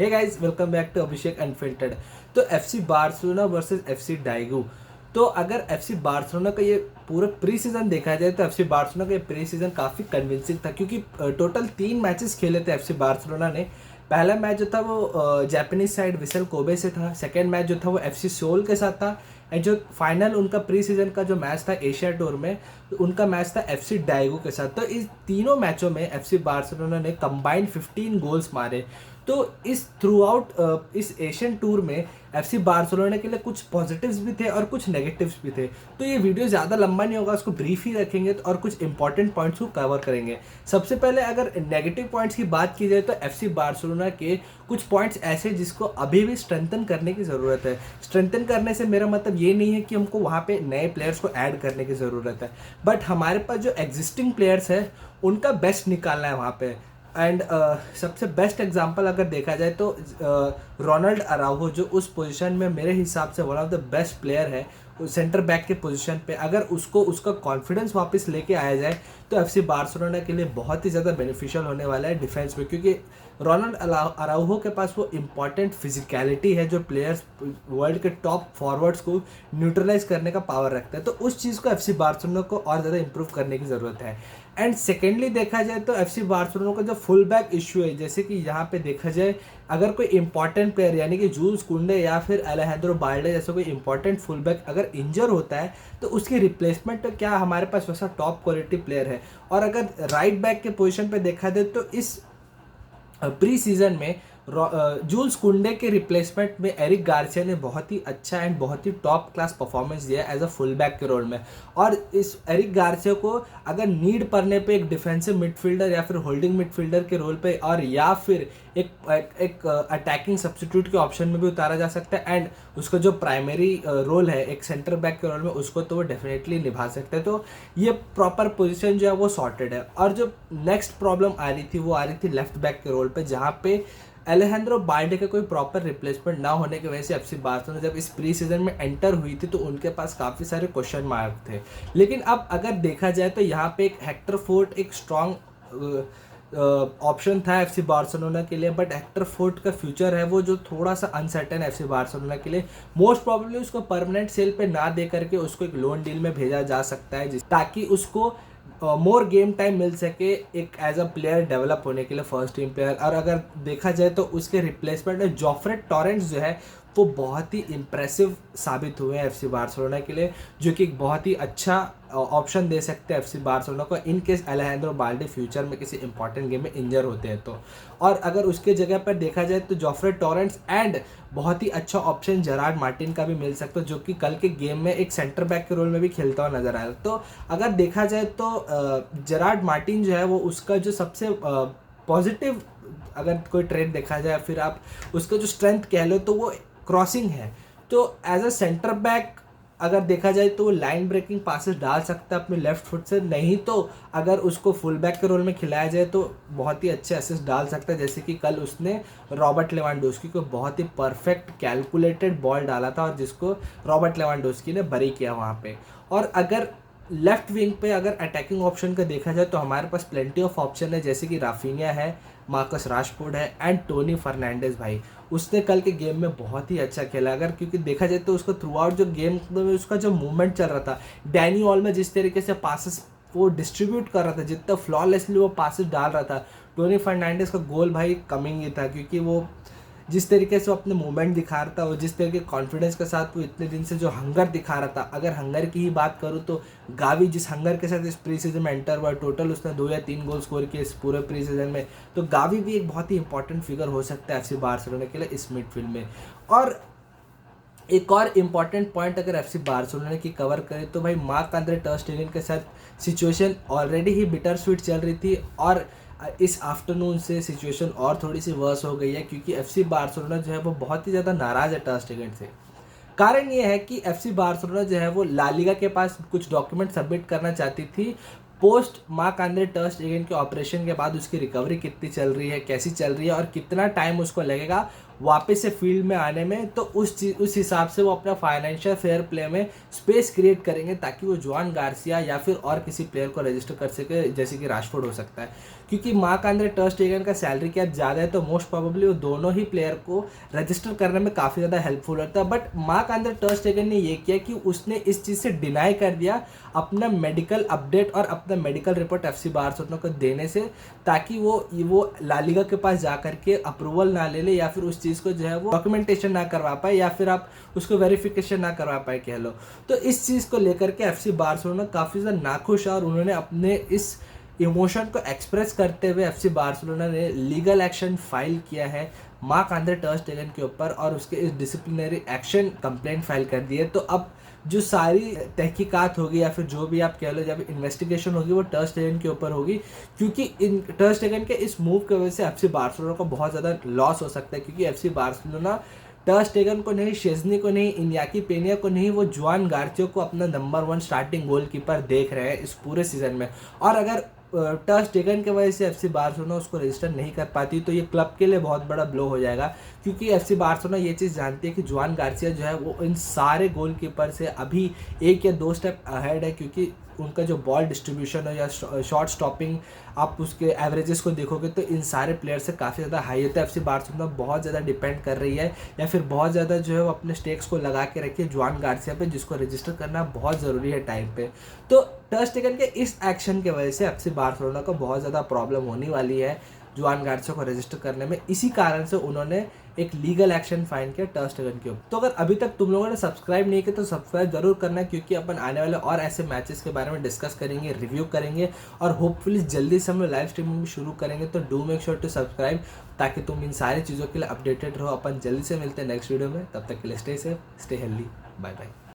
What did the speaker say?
Hey guys, welcome back to Abhishek unfiltered. तो FC Barcelona versus FC डाइगो। तो अगर एफसी बार्सिलोना का ये पूरा प्री सीजन देखा जाए तो एफसी बार्सिलोना का ये प्री सीजन काफ़ी कन्विंसिंग था, क्योंकि टोटल 3 मैचेस खेले थे एफसी बार्सिलोना ने। पहला मैच जो था वो जापानीज साइड विसल कोबे से था। सेकेंड मैच जो था वो एफसी सोल के साथ था। एंड जो फाइनल उनका प्री सीजन का जो मैच था एशिया टूर में, तो उनका मैच था एफसी डाइगो के साथ। तो इस तीनों मैचों में एफसी बार्सिलोना ने कंबाइंड 15 गोल्स मारे। तो इस थ्रू आउट इस एशियन टूर में एफसी बार्सिलोना के लिए कुछ पॉजिटिव्स भी थे और कुछ नेगेटिव्स भी थे। तो ये वीडियो ज़्यादा लंबा नहीं होगा, उसको ब्रीफ ही रखेंगे और कुछ इंपॉर्टेंट पॉइंट्स को कवर करेंगे। सबसे पहले अगर नेगेटिव पॉइंट्स की बात की जाए तो एफसी बार्सिलोना के कुछ पॉइंट्स ऐसे जिसको अभी भी स्ट्रेंथन करने की ज़रूरत है। स्ट्रेंथन करने से मेरा मतलब ये नहीं है कि हमको वहाँ पे नए प्लेयर्स को ऐड करने की ज़रूरत है, बट हमारे पास जो एग्जिस्टिंग प्लेयर्स है उनका बेस्ट निकालना है वहाँ पे। एंड सबसे बेस्ट एग्जांपल अगर देखा जाए तो रोनाल्ड अराउहो, जो उस पोजीशन में मेरे हिसाब से one of the best player है सेंटर बैक के पोजीशन पे, अगर उसको उसका कॉन्फिडेंस वापस लेके आया जाए तो एफसी बार्सिलोना के लिए बहुत ही ज़्यादा बेनिफिशियल होने वाला है डिफेंस में, क्योंकि रोनाल्ड अराउहो के पास वो इम्पॉर्टेंट फिजिकलिटी है जो प्लेयर्स वर्ल्ड के टॉप फॉरवर्ड्स को न्यूट्रलाइज करने का पावर रखता है। तो उस चीज़ को एफसी बार्सिलोना को और ज़्यादा इंप्रूव करने की ज़रूरत है। एंड सेकेंडली देखा जाए तो एफसी बार्सिलोना का जो फुल बैक इशू है, जैसे कि यहाँ पे देखा जाए अगर कोई इंपॉर्टेंट प्लेयर यानी कि जूल्स कुंडे या फिर अलेहांद्रो बाल्डे जैसा कोई इंपॉर्टेंट फुल बैक अगर इंजर होता है तो उसकी रिप्लेसमेंट तो क्या हमारे पास वैसा टॉप क्वालिटी प्लेयर है। और अगर राइट बैक के पोजीशन पे देखा जाए तो इस प्री सीजन में जूल्स कुंडे के रिप्लेसमेंट में एरिक गार्सिया ने बहुत ही अच्छा एंड बहुत ही टॉप क्लास परफॉर्मेंस दिया एज अ फुल बैक के रोल में। और इस एरिक गार्सिया को अगर नीड पड़ने पे एक डिफेंसिव मिडफील्डर या फिर होल्डिंग मिडफील्डर के रोल पे और या फिर एक अटैकिंग सब्स्टिट्यूट के ऑप्शन में भी उतारा जा सकता है। एंड उसका जो प्राइमरी रोल है एक सेंटर बैक के रोल में, उसको तो वो डेफिनेटली निभा सकते हैं। तो ये प्रॉपर पोजीशन जो है वो सॉर्टेड है। और जो नेक्स्ट प्रॉब्लम आ रही थी वो आ रही थी लेफ्ट बैक के रोल पे, जहाँ पे अलेहांद्रो बाल्डे का कोई प्रॉपर रिप्लेसमेंट ना होने की वजह से एफसी बार्सिलोना जब इस प्री सीजन में एंटर हुई थी तो उनके पास काफ़ी सारे क्वेश्चन मार्क थे। लेकिन अब अगर देखा जाए तो यहाँ पे एक हेक्टर फोर्ट एक स्ट्रॉन्ग ऑप्शन था एफसी बार्सिलोना के लिए, बट हेक्टर फोर्ट का फ्यूचर है वो जो थोड़ा सा अनसर्टेन एफसी बार्सिलोना के लिए। मोस्ट प्रॉब्लली उसको परमानेंट सेल पे ना दे करके उसको एक लोन डील में भेजा जा सकता है, ताकि उसको मोर गेम टाइम मिल सके एक एज अ प्लेयर डेवलप होने के लिए, फर्स्ट टीम प्लेयर। और अगर देखा जाए तो उसके रिप्लेसमेंट में जोफ्रे टॉरेंट्स जो है वो बहुत ही इम्प्रेसिव साबित हुए हैं एफसी बार्सिलोना के लिए, जो कि एक बहुत ही अच्छा ऑप्शन दे सकते हैं एफसी बार्सिलोना को इन केस अलेहांद्रो बाल्डे फ्यूचर में किसी इंपॉर्टेंट गेम में इंजर होते हैं तो। और अगर उसके जगह पर देखा जाए तो जोफ्रे टॉरेंट्स एंड बहुत ही अच्छा ऑप्शन जेरार्ड मार्टिन का भी मिल सकता है, जो कि कल के गेम में एक सेंटर बैक के रोल में भी खेलता हुआ नजर आया। तो अगर देखा जाए तो जेरार्ड मार्टिन जो है वो उसका जो सबसे पॉजिटिव अगर कोई ट्रेड देखा जाए, फिर आप उसका जो स्ट्रेंथ कह लो तो वो क्रॉसिंग है। तो एज अ सेंटर बैक अगर देखा जाए तो वो लाइन ब्रेकिंग पासेस डाल सकता है अपने लेफ्ट फुट से, नहीं तो अगर उसको फुल बैक के रोल में खिलाया जाए तो बहुत ही अच्छे असिस्ट डाल सकता है, जैसे कि कल उसने रॉबर्ट लेवांडोस्की को बहुत ही परफेक्ट कैलकुलेटेड बॉल डाला था और जिसको रॉबर्ट लेवांडोस्की ने बरी किया वहाँ पे। और अगर लेफ्ट विंग पे अगर अटैकिंग ऑप्शन का देखा जाए तो हमारे पास प्लेंटी ऑफ ऑप्शन है, जैसे कि राफिनिया है, मार्कस राशफोर्ड है एंड टोनी फर्नांडिस। भाई उसने कल के गेम में बहुत ही अच्छा खेला, अगर क्योंकि देखा जाए तो उसका थ्रू आउट जो गेम में उसका जो मूवमेंट चल रहा था, डैनी ऑल में जिस तरीके से पासेस वो डिस्ट्रीब्यूट कर रहा था, जितना फ्लॉलेसली वो पासेस डाल रहा था, टोनी फर्नांडिस का गोल भाई कमिंग ही था, क्योंकि वो जिस तरीके से वो अपने मूवमेंट दिखा रहा था और जिस तरीके कॉन्फिडेंस के साथ वो इतने दिन से जो हंगर दिखा रहा था। अगर हंगर की ही बात करूँ तो गावी जिस हंगर के साथ इस प्री सीजन में एंटर हुआ, टोटल उसने 2 या 3 गोल स्कोर किए इस पूरे प्री सीजन में, तो गावी भी एक बहुत ही इंपॉर्टेंट फिगर हो सकता है एफसी बार्सिलोना के लिए इस मिडफील्ड में। और एक और इम्पॉर्टेंट पॉइंट अगर एफसी बार्सिलोना की कवर करें तो भाई मार्क आंद्रे टर स्टेगन के साथ सिचुएशन ऑलरेडी ही बिटर स्वीट चल रही थी और इस आफ्टरनून से सिचुएशन और थोड़ी सी वर्स हो गई है, क्योंकि एफसी बार्सिलोना जो है वो बहुत ही ज़्यादा नाराज़ है टर स्टेगन से। कारण ये है कि एफसी बार्सिलोना जो है वो ला लीगा के पास कुछ डॉक्यूमेंट सबमिट करना चाहती थी पोस्ट मार्क आंद्रे टर स्टेगन के ऑपरेशन के बाद। उसकी रिकवरी कितनी चल रही है, कैसी चल रही है और कितना टाइम उसको लगेगा, वापस से फील्ड में आने में, तो उस हिसाब से वो अपना फाइनेंशियल फेयर प्ले में स्पेस क्रिएट करेंगे ताकि वो जुआन गार्सिया या फिर और किसी प्लेयर को रजिस्टर कर सके, जैसे कि राशफोर्ड हो सकता है। क्योंकि मार्क-एंद्रे ter स्टेगन का सैलरी कैप ज़्यादा है, तो मोस्ट प्रोबेबली वो दोनों ही प्लेयर को रजिस्टर करने में काफ़ी ज़्यादा हेल्पफुल होता है। बट मार्क-एंद्रे ter स्टेगन ने ये किया कि उसने इस चीज़ से डिनाई कर दिया अपना मेडिकल अपडेट और अपना मेडिकल रिपोर्ट एफसी बार्सिलोना को देने से, ताकि वो ला लीगा के पास जा करके अप्रूवल ना ले ले या फिर उस चीज़ को जो है वो डॉक्यूमेंटेशन ना करवा पाए या फिर आप उसको वेरिफिकेशन ना करवा पाए कह लो। तो इस चीज़ को लेकर के एफसी बार्सिलोना काफ़ी ज़्यादा नाखुश है और उन्होंने अपने इस इमोशन को एक्सप्रेस करते हुए एफसी बार्सिलोना ने लीगल एक्शन फाइल किया है मार्क-एंद्रे ter स्टेगन के ऊपर और उसके इस डिसिप्लिनरी एक्शन कंप्लेंट फाइल कर दी है। तो अब जो सारी तहकीकात होगी या फिर जो भी आप कह लो, जब इन्वेस्टिगेशन होगी वो ter स्टेगन के ऊपर होगी, क्योंकि इन ter स्टेगन के इस मूव की वजह से एफसी बार्सिलोना को बहुत ज़्यादा लॉस हो सकता है। क्योंकि एफसी बार्सिलोना ter स्टेगन को नहीं, शेज़नी को नहीं, इनियाकी पेनिया को नहीं, वो जुआन गार्सिया को अपना नंबर 1 स्टार्टिंग गोलकीपर देख रहे हैं इस पूरे सीजन में। और अगर ter स्टेगन की वजह से एफसी बार्सिलोना उसको रजिस्टर नहीं कर पाती तो ये क्लब के लिए बहुत बड़ा ब्लो हो जाएगा। क्योंकि एफसी बार्सिलोना ये चीज़ जानती है कि जुआन गार्सिया जो है वो इन सारे गोलकीपर से अभी 1 या 2 स्टेप अहेड है, क्योंकि उनका जो बॉल डिस्ट्रीब्यूशन है या शॉट स्टॉपिंग आप उसके एवरेजेस को देखोगे तो इन सारे प्लेयर से काफ़ी ज़्यादा हाई होता है। एफसी बार्सिलोना बहुत ज़्यादा डिपेंड कर रही है या फिर बहुत ज़्यादा जो है वो अपने स्टेक्स को लगा के रखी है जुआन गार्सिया पे, जिसको रजिस्टर करना बहुत ज़रूरी है टाइम पे। तो ter स्टेगन के इस एक्शन की वजह से एफसी बार्सिलोना को बहुत ज़्यादा प्रॉब्लम होने वाली है जुआन गार्सिया को रजिस्टर करने में। इसी कारण से उन्होंने एक लीगल एक्शन फाइन किया ter स्टेगन के ऊपर। तो अगर अभी तक तुम लोगों ने सब्सक्राइब नहीं किया तो सब्सक्राइब जरूर करना, क्योंकि अपन आने वाले और ऐसे मैचेस के बारे में डिस्कस करेंगे, रिव्यू करेंगे और होपफुली जल्दी से हम लोग लाइव स्ट्रीमिंग भी शुरू करेंगे। तो do make sure to subscribe ताकि तुम इन सारी चीज़ों के लिए अपडेटेड रहो। अपन जल्दी से मिलते हैं नेक्स्ट वीडियो में, तब तक के लिए stay safe, stay healthy, bye bye.